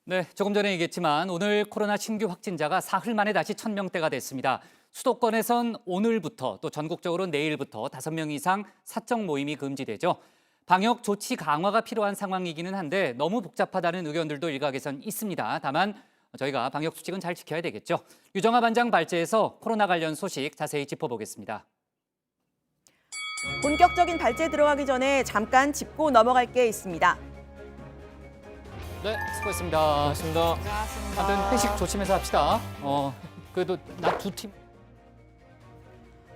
네, 조금 전에 얘기했지만 오늘 코로나 신규 확진자가 사흘 만에 다시 1,000명대가 됐습니다. 수도권에선 오늘부터 또 전국적으로 내일부터 5명 이상 사적 모임이 금지되죠. 방역 조치 강화가 필요한 상황이기는 한데 너무 복잡하다는 의견들도 일각에선 있습니다. 다만 저희가 방역 수칙은 잘 지켜야 되겠죠. 유정아 반장 발제에서 코로나 관련 소식 자세히 짚어보겠습니다. 본격적인 발제 들어가기 전에 잠깐 짚고 넘어갈 게 있습니다. 네, 수고했습니다. 고맙습니다. 아무튼 회식 조심해서 합시다. 그래도 나 두 팀.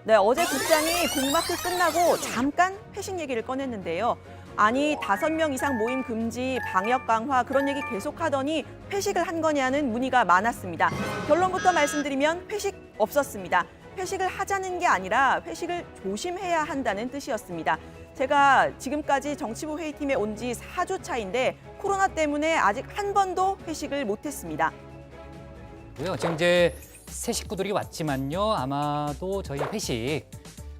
네, 어제 국장이 공마크 끝나고 잠깐 회식 얘기를 꺼냈는데요. 아니, 5명 이상 모임 금지, 방역 강화 그런 얘기 계속하더니 회식을 한 거냐는 문의가 많았습니다. 결론부터 말씀드리면 회식 없었습니다. 회식을 하자는 게 아니라 회식을 조심해야 한다는 뜻이었습니다. 제가 지금까지 정치부 회의팀에 온 지 4주 차인데 코로나 때문에 아직 한 번도 회식을 못했습니다. 지금 이제 새 식구들이 왔지만요. 아마도 저희 회식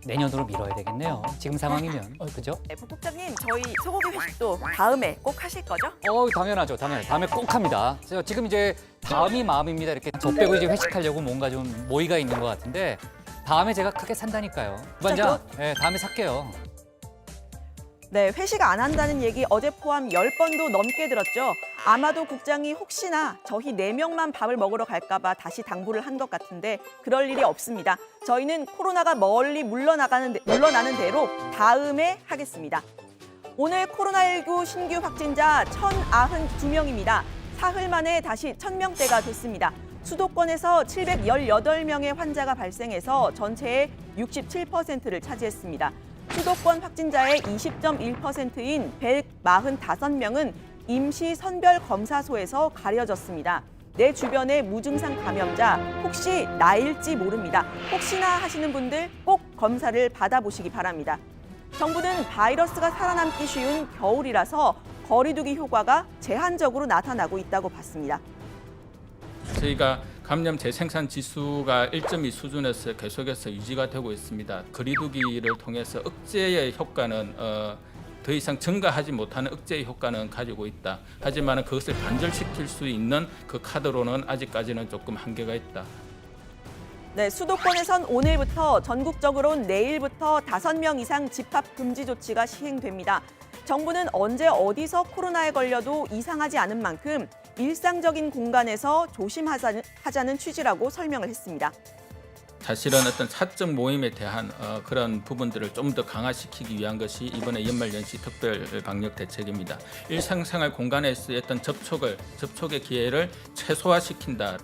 내년으로 미뤄야 되겠네요. 지금 상황이면. 그죠? 네, 부국장님, 저희 소고기 회식도 다음에 꼭 하실 거죠? 당연하죠. 당연히. 다음에 꼭 합니다. 지금 이제 다음이 마음입니다. 이렇게 저 빼고 이제 회식하려고 뭔가 좀 모의가 있는 것 같은데 다음에 제가 크게 산다니까요. 부반장, 네, 다음에 살게요. 네, 회식 안 한다는 얘기 어제 포함 10번도 넘게 들었죠. 아마도 국장이 혹시나 저희 4명만 밥을 먹으러 갈까 봐 다시 당부를 한 것 같은데 그럴 일이 없습니다. 저희는 코로나가 멀리 물러나는 대로 다음에 하겠습니다. 오늘 코로나19 신규 확진자 1,092명입니다. 사흘 만에 다시 1,000명대가 됐습니다. 수도권에서 718명의 환자가 발생해서 전체의 67%를 차지했습니다. 수도권 확진자의 20.1%인 145명은 임시 선별검사소에서 가려졌습니다. 내 주변의 무증상 감염자 혹시 나일지 모릅니다. 혹시나 하시는 분들 꼭 검사를 받아보시기 바랍니다. 정부는 바이러스가 살아남기 쉬운 겨울이라서 거리두기 효과가 제한적으로 나타나고 있다고 봤습니다. 저희가 감염 재생산 지수가 1.2 수준에서 계속해서 유지가 되고 있습니다. 거리두기를 통해서 억제의 효과는 더 이상 증가하지 못하는 억제의 효과는 가지고 있다. 하지만 그것을 반절시킬 수 있는 그 카드로는 아직까지는 조금 한계가 있다. 네, 수도권에선 오늘부터 전국적으로는 내일부터 5명 이상 집합 금지 조치가 시행됩니다. 정부는 언제 어디서 코로나에 걸려도 이상하지 않은 만큼 일상적인 공간에서 조심하자는 취지라고 설명을 했습니다. 사실은 어떤 사적 모임에 대한 그런 부분들을 좀 더 강화시키기 위한 것이 이번에 연말연시 특별 방역 대책입니다. 일상생활 공간에서의 어떤 접촉의 기회를 최소화시킨다.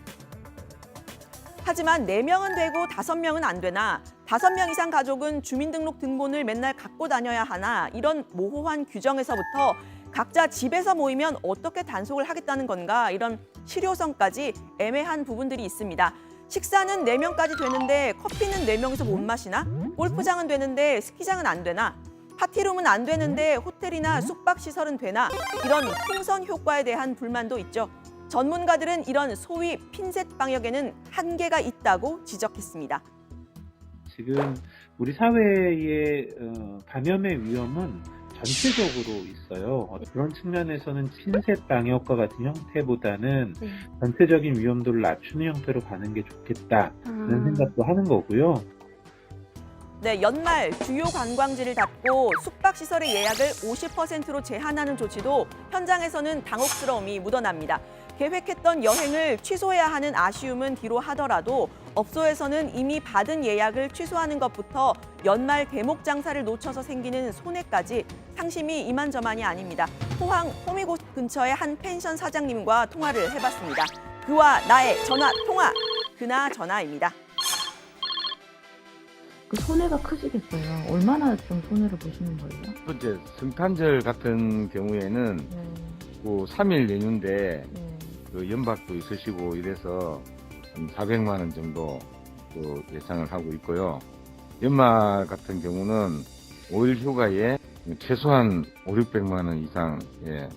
하지만 4명은 되고 5명은 안 되나, 5명 이상 가족은 주민등록 등본을 맨날 갖고 다녀야 하나, 이런 모호한 규정에서부터 각자 집에서 모이면 어떻게 단속을 하겠다는 건가, 이런 실효성까지 애매한 부분들이 있습니다. 식사는 4명까지 되는데 커피는 4명이서 못 마시나? 골프장은 되는데 스키장은 안 되나? 파티룸은 안 되는데 호텔이나 숙박시설은 되나? 이런 풍선 효과에 대한 불만도 있죠. 전문가들은 이런 소위 핀셋 방역에는 한계가 있다고 지적했습니다. 지금 우리 사회의 감염의 위험은 전체적으로 있어요. 그런 측면에서는 핀셋 방역과 같은 형태보다는 전체적인 위험도를 낮추는 형태로 가는 게 좋겠다는 생각도 하는 거고요. 네, 연말 주요 관광지를 닫고 숙박시설의 예약을 50%로 제한하는 조치도 현장에서는 당혹스러움이 묻어납니다. 계획했던 여행을 취소해야 하는 아쉬움은 뒤로 하더라도 업소에서는 이미 받은 예약을 취소하는 것부터 연말 대목 장사를 놓쳐서 생기는 손해까지 상심이 이만저만이 아닙니다. 포항 호미곶 근처의 한 펜션 사장님과 통화를 해봤습니다. 그와 나의 전화 통화, 그나저나입니다. 그 손해가 크시겠어요. 얼마나 좀 손해를 보시는 거예요? 이제 성탄절 같은 경우에는 그 3일 연휴인데 그 연박도 있으시고 이래서 한 400만 원 정도 그 예상을 하고 있고요. 연말 같은 경우는 5일 휴가에 최소한 500~600만 원 이상의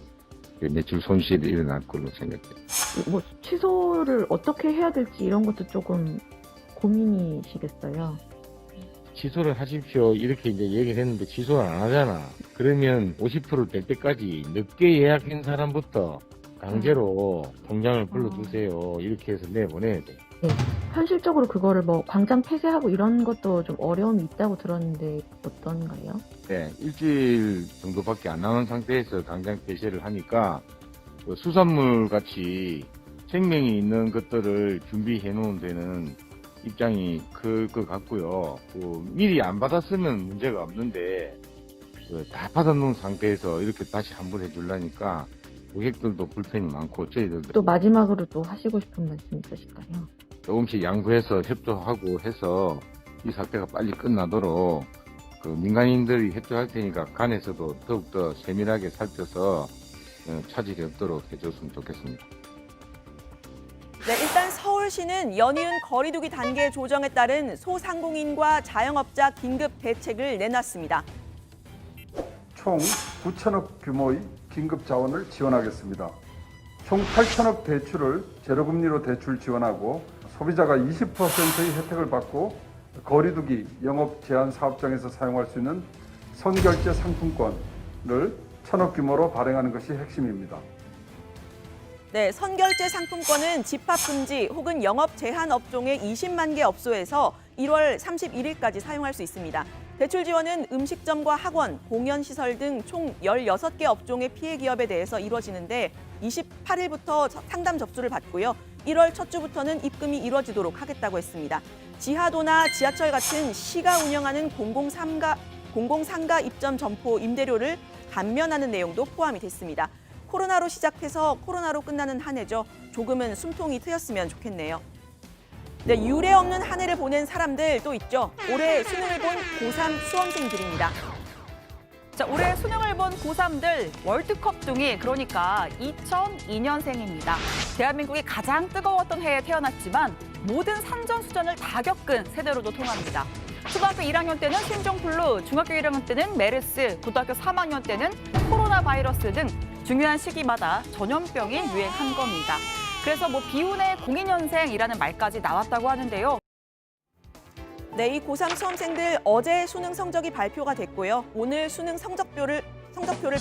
매출 손실이 일어날 걸로 생각해요. 뭐 취소를 어떻게 해야 될지 이런 것도 조금 고민이시겠어요. 취소를 하십시오 이렇게 이제 얘기를 했는데 취소를 안 하잖아. 그러면 50% 될 때까지 늦게 예약한 사람부터 강제로 통장을 불러주세요. 이렇게 해서 내보내야 돼. 현실적으로 그거를 뭐 광장 폐쇄하고 이런 것도 좀 어려움이 있다고 들었는데 어떤가요? 네, 일주일 정도밖에 안 남은 상태에서 당장 폐쇄를 하니까 그 수산물 같이 생명이 있는 것들을 준비해 놓은 데는 입장이 클 것 같고요. 미리 안 받았으면 문제가 없는데 다 받아놓은 상태에서 이렇게 다시 환불해 주려니까 고객들도 불편이 많고 저희들도 또 마지막으로 또 하시고 싶은 말씀 있으실까요? 조금씩 양보해서 협조하고 해서 이 사태가 빨리 끝나도록 그 민간인들이 협조할 테니까 간에서도 더욱더 세밀하게 살펴서 차질이 없도록 해줬으면 좋겠습니다. 네, 일단 서울시는 연이은 거리두기 단계 조정에 따른 소상공인과 자영업자 긴급 대책을 내놨습니다. 총 9천억 규모의 긴급 자원을 지원하겠습니다. 총 8천억 대출을 제로금리로 대출 지원하고 소비자가 20%의 혜택을 받고 거리두기 영업 제한 사업장에서 사용할 수 있는 선결제 상품권을 1천억 규모로 발행하는 것이 핵심입니다. 네, 선결제 상품권은 집합금지 혹은 영업 제한 업종의 20만 개 업소에서 1월 31일까지 사용할 수 있습니다. 대출 지원은 음식점과 학원, 공연시설 등 총 16개 업종의 피해 기업에 대해서 이루어지는데 28일부터 상담 접수를 받고요. 1월 첫 주부터는 입금이 이루어지도록 하겠다고 했습니다. 지하도나 지하철 같은 시가 운영하는 공공상가 입점 점포 임대료를 감면하는 내용도 포함이 됐습니다. 코로나로 시작해서 코로나로 끝나는 한 해죠. 조금은 숨통이 트였으면 좋겠네요. 네, 유례 없는 한 해를 보낸 사람들 또 있죠. 올해 수능을 본 고3 수험생들입니다. 자, 올해 수능을 본 고3들 월드컵 중이 그러니까 2002년생입니다. 대한민국이 가장 뜨거웠던 해에 태어났지만 모든 산전수전을 다 겪은 세대로도 통합니다. 초등학교 1학년 때는 신종플루, 중학교 1학년 때는 메르스, 고등학교 3학년 때는 코로나 바이러스 등 중요한 시기마다 전염병이 유행한 겁니다. 그래서 비운의 02년생이라는 말까지 나왔다고 하는데요. 네, 이 고3 수험생들 어제 수능 성적이 발표가 됐고요. 오늘 수능 성적표를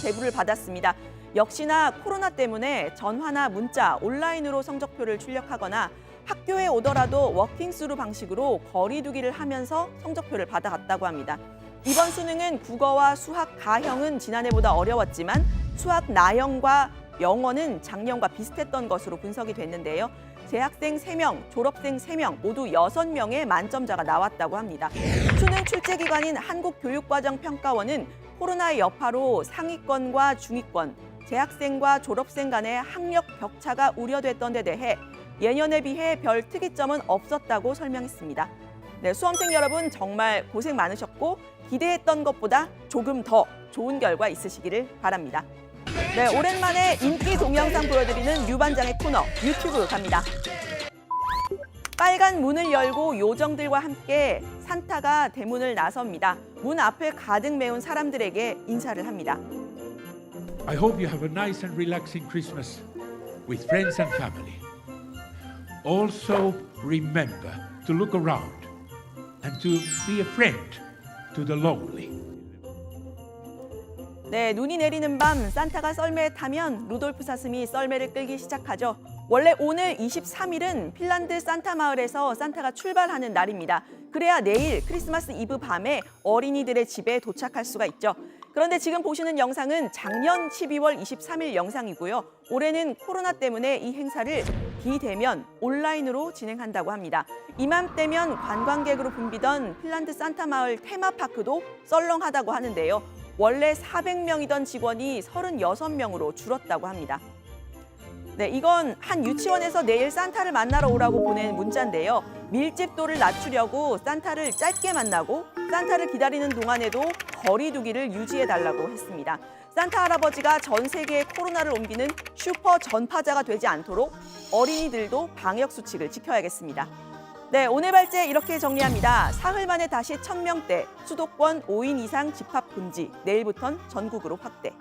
배부를 받았습니다. 역시나 코로나 때문에 전화나 문자, 온라인으로 성적표를 출력하거나 학교에 오더라도 워킹스루 방식으로 거리두기를 하면서 성적표를 받아갔다고 합니다. 이번 수능은 국어와 수학, 가형은 지난해보다 어려웠지만 수학 나형과 영어는 작년과 비슷했던 것으로 분석이 됐는데요. 재학생 3명, 졸업생 3명, 모두 6명의 만점자가 나왔다고 합니다. 수능 출제기관인 한국교육과정평가원은 코로나의 여파로 상위권과 중위권, 재학생과 졸업생 간의 학력 격차가 우려됐던 데 대해 예년에 비해 별 특이점은 없었다고 설명했습니다. 네, 수험생 여러분 정말 고생 많으셨고 기대했던 것보다 조금 더 좋은 결과 있으시기를 바랍니다. 네, 오랜만에 인기 동영상 보여드리는 유반장의 코너 유튜브 갑니다. 빨간 문을 열고 요정들과 함께 산타가 대문을 나섭니다. 문 앞을 가득 메운 사람들에게 인사를 합니다. I hope you have a nice and relaxing Christmas with friends and family. Also remember to look around and to be a friend to the lonely. 네, 눈이 내리는 밤 산타가 썰매에 타면 루돌프 사슴이 썰매를 끌기 시작하죠. 원래 오늘 23일은 핀란드 산타 마을에서 산타가 출발하는 날입니다. 그래야 내일 크리스마스 이브 밤에 어린이들의 집에 도착할 수가 있죠. 그런데 지금 보시는 영상은 작년 12월 23일 영상이고요. 올해는 코로나 때문에 이 행사를 비대면 온라인으로 진행한다고 합니다. 이맘때면 관광객으로 붐비던 핀란드 산타 마을 테마파크도 썰렁하다고 하는데요. 원래 400명이던 직원이 36명으로 줄었다고 합니다. 네, 이건 한 유치원에서 내일 산타를 만나러 오라고 보낸 문자인데요. 밀집도를 낮추려고 산타를 짧게 만나고 산타를 기다리는 동안에도 거리두기를 유지해달라고 했습니다. 산타 할아버지가 전 세계에 코로나를 옮기는 슈퍼 전파자가 되지 않도록 어린이들도 방역 수칙을 지켜야겠습니다. 네, 오늘 발제 이렇게 정리합니다. 사흘 만에 다시 1000명대, 수도권 5인 이상 집합 금지, 내일부턴 전국으로 확대.